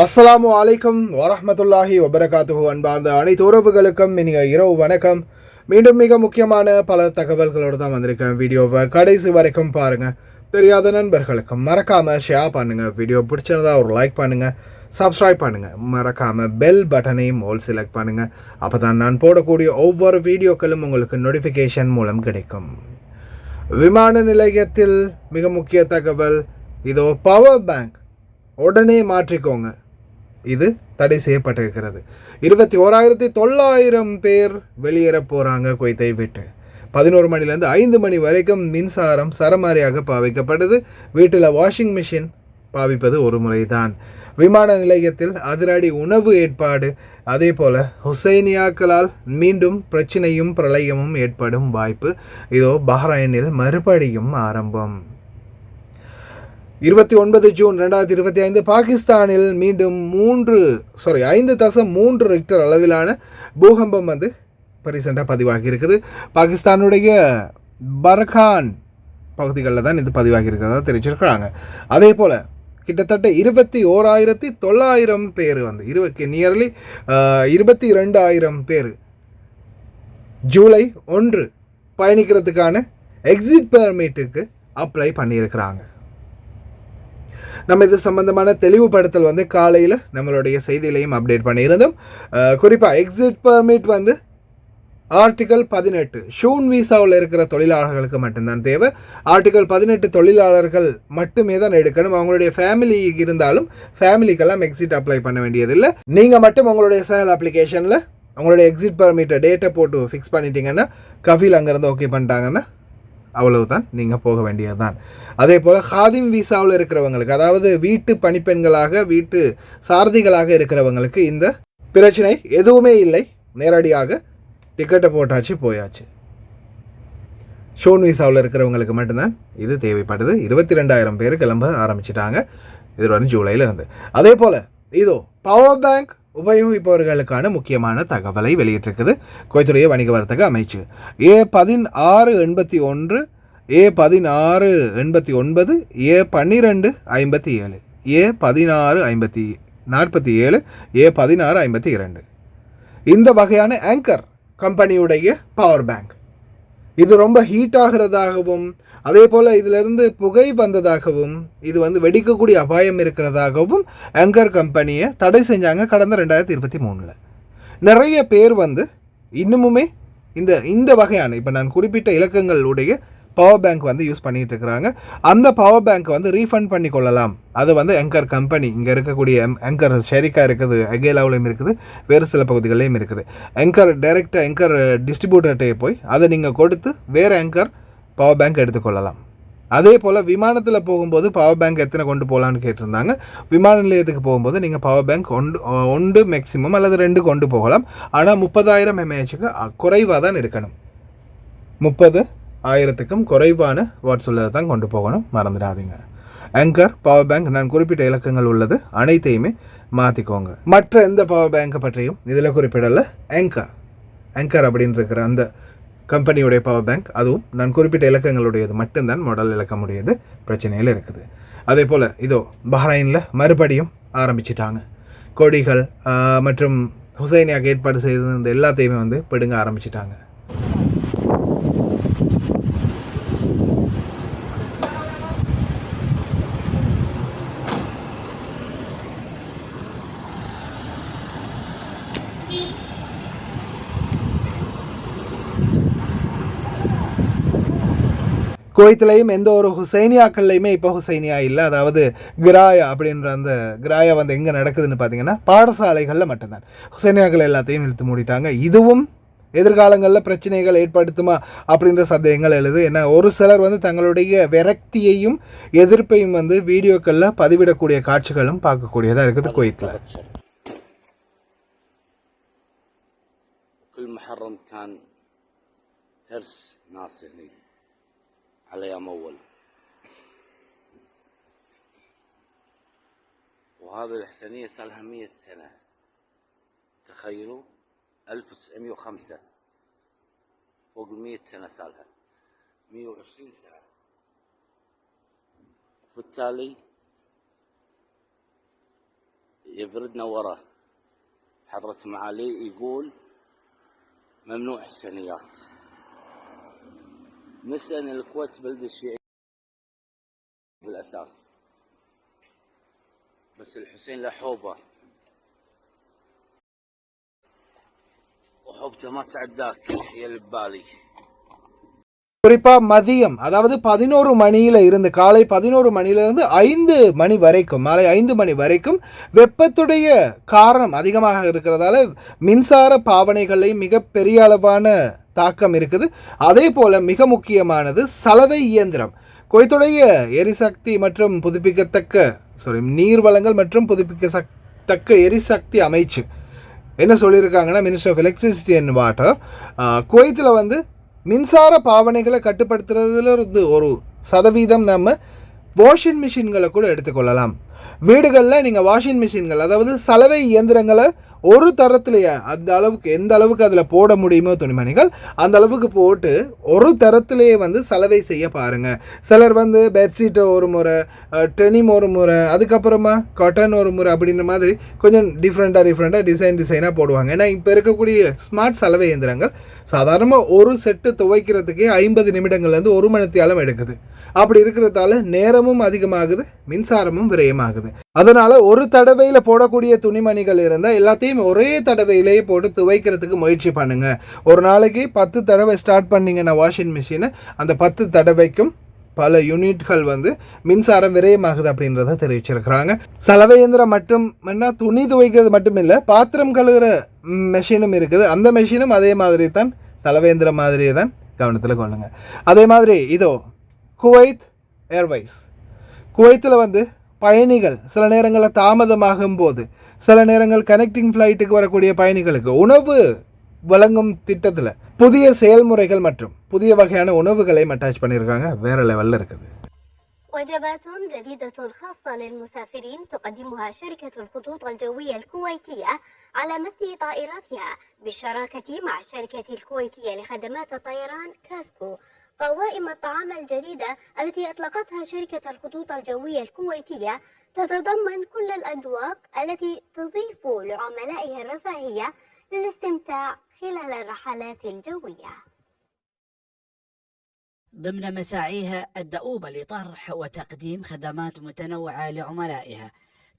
அஸ்ஸலாமு அலைக்கும் வரஹ்மத்துல்லாஹி வபரகாத்துஹு. அன்பார்ந்த அனைத்து உறவுகளுக்கும் இனிய இரவு வணக்கம். மீண்டும் மிக முக்கியமான பல தகவல்களோடு தான் வந்திருக்கேன். வீடியோவை கடைசி வரைக்கும் பாருங்கள். தெரியாத நண்பர்களுக்கு மறக்காமல் ஷேர் பண்ணுங்கள். வீடியோ பிடிச்சிருந்தா ஒரு லைக் பண்ணுங்கள், சப்ஸ்கிரைப் பண்ணுங்கள். மறக்காமல் பெல் பட்டனையும் ஆல் செலக்ட் பண்ணுங்கள். அப்போ தான் நான் போடக்கூடிய ஒவ்வொரு வீடியோக்களும் உங்களுக்கு நோட்டிஃபிகேஷன் மூலம் கிடைக்கும். விமான நிலையத்தில் மிக முக்கிய தகவல் இதோ, பவர் பேங்க் உடனே மாற்றிக்கோங்க. இது தடை செய்யப்பட்டிருக்கிறது. 21,900 பேர் வெளியேற போகிறாங்க குவைத்தை விட்டு. 11 மணிலேருந்து 5 மணி வரைக்கும் மின்சாரம் சரமாரியாக பாவிக்கப்படுது. வீட்டில் வாஷிங் மிஷின் பாவிப்பது ஒரு முறைதான். விமான நிலையத்தில் அதிரடி உணவு ஏற்பாடு. அதே போல் ஹுசைனியாக்களால் மீண்டும் பிரச்சனையும் பிரளயமும் ஏற்படும் வாய்ப்பு. இதோ பஹ்ரைனில் மறுபடியும் ஆரம்பம். 29 ஜூன் 2025 பாகிஸ்தானில் மீண்டும் 5.3 ரிக்டர் அளவிலான பூகம்பம் ரீசெண்டாக பதிவாகி இருக்குது. பாகிஸ்தானுடைய பர்கான் பகுதிகளில் தான் இது பதிவாகி இருக்கிறதா தெரிவிச்சிருக்கிறாங்க. அதே போல் கிட்டத்தட்ட 21,900 பேர் நியர்லி 22,000 பேர் ஜூலை 1 பயணிக்கிறதுக்கான எக்ஸிட் பெர்மிட்டுக்கு அப்ளை பண்ணியிருக்கிறாங்க. நம்ம இது சம்பந்தமான தெளிவுபடுத்தல் காலையில் நம்மளுடைய செய்தியிலையும் அப்டேட் பண்ணியிருந்தோம். குறிப்பாக எக்ஸிட் பெர்மிட் ஆர்டிகல் 18 ஷூன் வீசாவில் இருக்கிற தொழிலாளர்களுக்கு மட்டும்தான் தேவை. ஆர்டிகல் 18 தொழிலாளர்கள் மட்டுமே தான் எடுக்கணும். அவங்களுடைய ஃபேமிலி இருந்தாலும் ஃபேமிலிக்கெல்லாம் எக்ஸிட் அப்ளை பண்ண வேண்டியதில்லை. நீங்கள் மட்டும் உங்களுடைய சேல் அப்ளிகேஷனில் உங்களுடைய எக்ஸிட் பெர்மிட்டை டேட்டை போட்டு ஃபிக்ஸ் பண்ணிட்டீங்கன்னா, கஃபீல் அங்கேருந்து ஓகே பண்ணிட்டாங்கன்னா அவ்வளவுதான், நீங்கள் போக வேண்டியது தான். அதே போல் ஹாதிம் வீசாவில் இருக்கிறவங்களுக்கு, அதாவது வீட்டு பணிப்பெண்களாக வீட்டு சாரதிகளாக இருக்கிறவங்களுக்கு இந்த பிரச்சனை எதுவுமே இல்லை. நேரடியாக டிக்கெட்டை போட்டாச்சு, போயாச்சு. ஷோன் வீசாவில் இருக்கிறவங்களுக்கு மட்டும்தான் இது தேவைப்படுது. 22,000 பேர் கிளம்ப ஆரம்பிச்சிட்டாங்க இது ஜூலையில் இருந்து. அதே போல் இதோ பவர் பேங்க் உபயோகிப்பவர்களுக்கான முக்கியமான தகவலை வெளியிட்டிருக்குது குவைத்துடைய வணிக வர்த்தக அமைச்சு. A1681, A1689, A1257, A1647, A1652 இந்த வகையான ஆங்கர் கம்பெனியுடைய பவர் பேங்க். இது ரொம்ப ஹீட் ஆகிறதாகவும், அதே போல் இதிலிருந்து புகை வந்ததாகவும், இது வெடிக்கக்கூடிய அபாயம் இருக்கிறதாகவும் ஆங்கர் கம்பெனியை தடை செஞ்சாங்க கடந்த 2023. நிறைய பேர் இன்னமுமே இந்த வகையான இப்போ நான் குறிப்பிட்ட இலக்கங்களுடைய பவர் பேங்க் யூஸ் பண்ணிகிட்டு இருக்கிறாங்க. அந்த பவர் பேங்க் ரீஃபண்ட் பண்ணி கொள்ளலாம். அது ஆங்கர் கம்பெனி இங்கே இருக்கக்கூடிய ஆங்கர் ஷெரிக்கா இருக்குது, அகேலாவிலையும் இருக்குது, வேறு சில பகுதிகளிலையும் இருக்குது. டைரெக்டாக ஆங்கர் டிஸ்ட்ரிபியூட்டர்கிட்டே போய் அதை நீங்கள் கொடுத்து வேறு ஆங்கர் பவர் பேங்க் எடுத்துக்கொள்ளலாம். அதே போல் விமானத்தில் போகும்போது பவர் பேங்க் எத்தனை கொண்டு போகலான்னு கேட்டிருந்தாங்க. விமான நிலையத்துக்கு போகும்போது நீங்கள் பவர் பேங்க் ஒன்று மேக்ஸிமம் அல்லது 2 கொண்டு போகலாம். ஆனால் 30,000 mAh குறைவாக தான் இருக்கணும். 30,000க்கும் குறைவான வாட்ஸ் உள்ளதை தான் கொண்டு போகணும், மறந்துடாதீங்க. ஆங்கர் பவர் பேங்க் நான் குறிப்பிட்ட இலக்கங்கள் உள்ளது அனைத்தையுமே மாற்றிக்கோங்க. மற்ற எந்த பவர் பேங்கை பற்றியும் இதில் குறிப்பிடலை. ஆங்கர் அப்படின்னு இருக்கிற அந்த கம்பெனியுடைய பவர் பேங்க், அதுவும் நான் குறிப்பிட்ட இலக்கங்களுடையது மட்டும்தான் மாடல் இலக்கமுடையது பிரச்சனையில் இருக்குது. அதே போல் இதோ பஹ்ரைனில் மறுபடியும் ஆரம்பிச்சிட்டாங்க. கொடிகள் மற்றும் ஹுசைனியாக ஏற்பாடு செய்து இந்த எல்லாத்தையுமே பிடுங்க ஆரம்பிச்சிட்டாங்க. குவைத்திலையும் எந்த ஒரு ஹுசைனியாக்கள்லையுமே இப்போ ஹுசைனியா இல்லை. அதாவது கிராயா அப்படின்ற அந்த கிராயா எங்கே நடக்குதுன்னு பார்த்தீங்கன்னா பாடசாலைகளில் மட்டும்தான். ஹுசைனியாக்கள் எல்லாத்தையும் இழுத்து மூடிட்டாங்க. இதுவும் எதிர்காலங்களில் பிரச்சனைகள் ஏற்படுத்துமா அப்படின்ற சந்தேகங்கள் எழுது. ஏன்னா ஒரு சிலர் தங்களுடைய விரக்தியையும் எதிர்ப்பையும் வீடியோக்களில் பதிவிடக்கூடிய காட்சிகளும் பார்க்கக்கூடியதாக இருக்குது குவைத்தில். على يوم أول، وهذا الحسنية صار لها 100 سنة. تخيلوا 1905 فوق 100 سنة صار لها 120 سنة. وبالتالي يبردنا وراه. حضرة معالي يقول ممنوع حسينيات. نسأل الكويت بلد الشيعي بالأساس، بس الحسين له حوبة وحوبته ما تعداك، هي اللي ببالي. குறிப்பா மதியம், அதாவது 11 மணியில இருந்து காலை 11 மணியிலிருந்து 5 மணி வரைக்கும், மாலை 5 மணி வரைக்கும் வெப்பத்துடைய காரணம் அதிகமாக இருக்கிறதால மின்சார பாவனைகளில் மிக பெரிய அளவான தாக்கம் இருக்குது. அதே போல மிக முக்கியமானது சலவை இயந்திரம். குவைத்துடைய எரிசக்தி மற்றும் நீர் வளங்கள் மற்றும் புதுப்பிக்கத்தக்க எரிசக்தி அமைச்சு என்ன சொல்லியிருக்காங்கன்னா, minister of electricity and water, குவைத்தில் வந்து மின்சார பாவனைகளை கட்டுப்படுத்துறதுல இருந்து ஒரு சதவீதம் நம்ம வாஷிங் மிஷின்களை கூட எடுத்துக்கொள்ளலாம். வீடுகளில் நீங்கள் வாஷிங் மிஷின்கள், அதாவது சலவை இயந்திரங்களை ஒரு தரத்திலேயே அந்த அளவுக்கு எந்த அளவுக்கு அதில் போட முடியுமோ துணிமணிகள் அந்த அளவுக்கு போட்டு ஒரு தரத்திலேயே வந்து சலவை செய்ய பாருங்கள். சிலர் வந்து பெட்ஷீட்டை ஒரு முறை, டெனிம் ஒரு முறை, அதுக்கப்புறமா காட்டன் ஒரு முறை அப்படின்ற மாதிரி கொஞ்சம் டிஃப்ரெண்ட்டாக டிசைனாக போடுவாங்க. ஏன்னா இப்போ இருக்கக்கூடிய ஸ்மார்ட் சலவை இயந்திரங்கள் சாதாரணமாக ஒரு செட்டு துவைக்கிறதுக்கே 50 நிமிடங்கள்லேருந்து 1 மணித்தியாலம் எடுக்குது. அப்படி இருக்கிறதால நேரமும் அதிகமாகுது, மின்சாரமும் விரயமாகுது. அதனால் ஒரு தடவையில் போடக்கூடிய துணிமணிகள் இருந்தால் எல்லாத்தையும் ஒரே தடவையிலேயே போட்டு துவைக்கிறதுக்கு முயற்சி பண்ணுங்கள். ஒரு நாளைக்கு 10 தடவை ஸ்டார்ட் பண்ணிங்கன்னா வாஷிங் மிஷினை, அந்த 10 தடவைக்கும் பல யூனிட்கள் வந்து மின்சாரம் விரயமாகுது அப்படின்றத தெரிவிச்சிருக்கிறாங்க. சலவை இயந்திரம் மட்டும் என்ன, துணி துவைக்கிறது மட்டும் இல்லை, பாத்திரம் கழுவுற மெஷினும் இருக்குது. அந்த மெஷினும் அதே மாதிரி தான், சலவை இயந்திரம் மாதிரியே தான், கவனத்தில் கொள்ளுங்க. அதே மாதிரி இதோ குவைத் ஏர்வைஸ், குவைத்தில் வந்து பயணிகள் சில நேரங்களில் தாமதமாகும் போது, சில நேரங்கள் கனெக்டிங் ஃப்ளைட்டுக்கு வரக்கூடிய பயணிகளுக்கு உணவு வழங்கும் திட்டத்தில் புதிய செயல்முறைகள் மற்றும் புதிய வகையான உணவுகளை அட்டாச் பண்ணியிருக்காங்க. வேற லெவலில் இருக்குது. وجبات جديدة خاصة للمسافرين تقدمها شركة الخطوط الجوية الكويتية على متن طائراتها بالشراكة مع الشركة الكويتية لخدمات الطيران كاسكو. قوائم الطعام الجديدة التي أطلقتها شركة الخطوط الجوية الكويتية تتضمن كل الأذواق التي تضيف لعملائها الرفاهية للاستمتاع خلال الرحلات الجوية. ضمن مساعيها الدؤوبة لطرح وتقديم خدمات متنوعة لعملائها،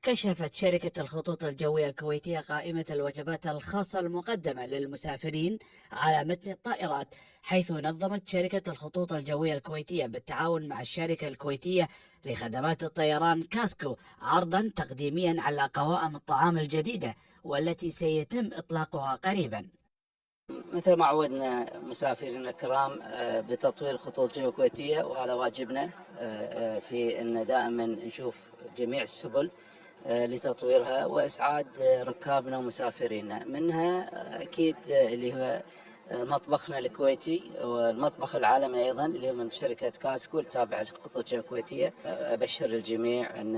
كشفت شركة الخطوط الجوية الكويتية قائمة الوجبات الخاصة المقدمة للمسافرين على متن الطائرات، حيث نظمت شركة الخطوط الجوية الكويتية بالتعاون مع الشركة الكويتية لخدمات الطيران كاسكو عرضا تقديميا على قوائم الطعام الجديدة والتي سيتم إطلاقها قريبا. مثل ما عودنا مسافرين الكرام بتطوير الخطوط الجوية الكويتية، وهذا واجبنا في أن دائما نشوف جميع السبل لتطويرها وإسعاد ركابنا ومسافرينا. منها أكيد اللي هو مطبخنا الكويتي والمطبخ العالمي أيضا اللي هو من شركة كاسكو التابعة للخطوط الجوية الكويتية. أبشر الجميع أن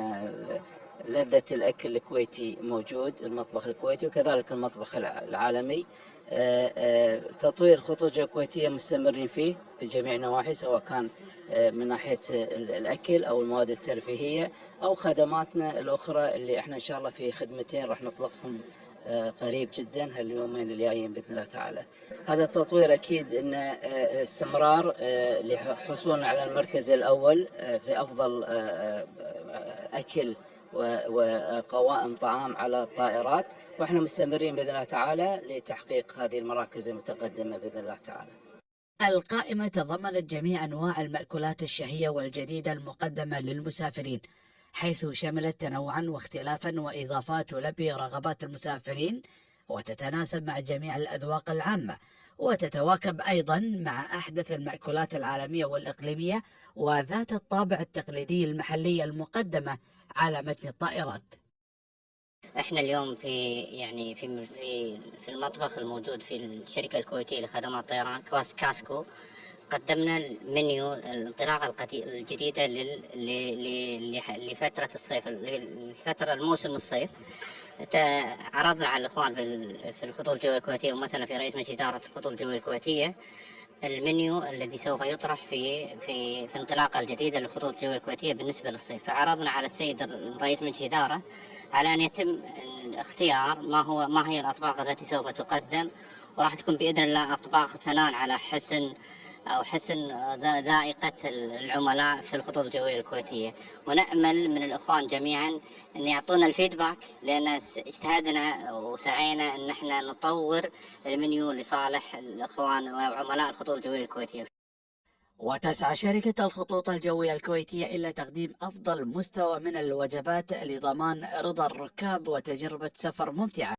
لذة الأكل الكويتي موجود، المطبخ الكويتي وكذلك المطبخ العالمي. تطوير الخطوط الجوية الكويتية مستمرين فيه بجميع النواحي، سواء كان من ناحية الأكل أو المواد الترفيهية أو خدماتنا الأخرى اللي احنا إن شاء الله في خدمتين راح نطلقهم قريب جدا هاليومين الجايين بإذن الله تعالى. هذا التطوير أكيد إنه استمرار لحصولنا على المركز الأول في أفضل أكل وقوائم طعام على الطائرات، وإحنا مستمرين بإذن الله تعالى لتحقيق هذه المراكز المتقدمة بإذن الله تعالى. القائمة تضمنت جميع أنواع المأكولات الشهية والجديدة المقدمة للمسافرين، حيث شملت تنوعا واختلافا وإضافات تلبي رغبات المسافرين وتتناسب مع جميع الأذواق العامة، وتتواكب أيضا مع أحدث المأكولات العالمية والإقليمية وذات الطابع التقليدي المحلي المقدمة على متن الطائرات. احنا اليوم في المطبخ الموجود في الشركة الكويتية لخدمات الطيران كاسكو قدمنا المنيو الانطلاقة الجديدة لفترة الصيف، لفترة الموسم الصيف. عرضنا على الإخوان في الخطوط الجوية الكويتية ومثلا في رئيس مجلس إدارة الخطوط الجوية الكويتية المنيو الذي سوف يطرح في انطلاقة الجديدة للخطوط الجوية الكويتية بالنسبة للصيف. فعرضنا على السيد رئيس مجلس إدارة على أن يتم اختيار ما هي الأطباق التي سوف تقدم، وراح تكون بإذن الله أطباق تنال على حسن ذائقة العملاء في الخطوط الجوية الكويتية. ونأمل من الإخوان جميعا أن يعطونا الفيدباك، لأن اجتهدنا وسعينا أن احنا نطور المنيو لصالح الإخوان وعملاء الخطوط الجوية الكويتية. وتسعى شركة الخطوط الجوية الكويتية إلى تقديم أفضل مستوى من الوجبات لضمان رضا الركاب وتجربة سفر ممتعة.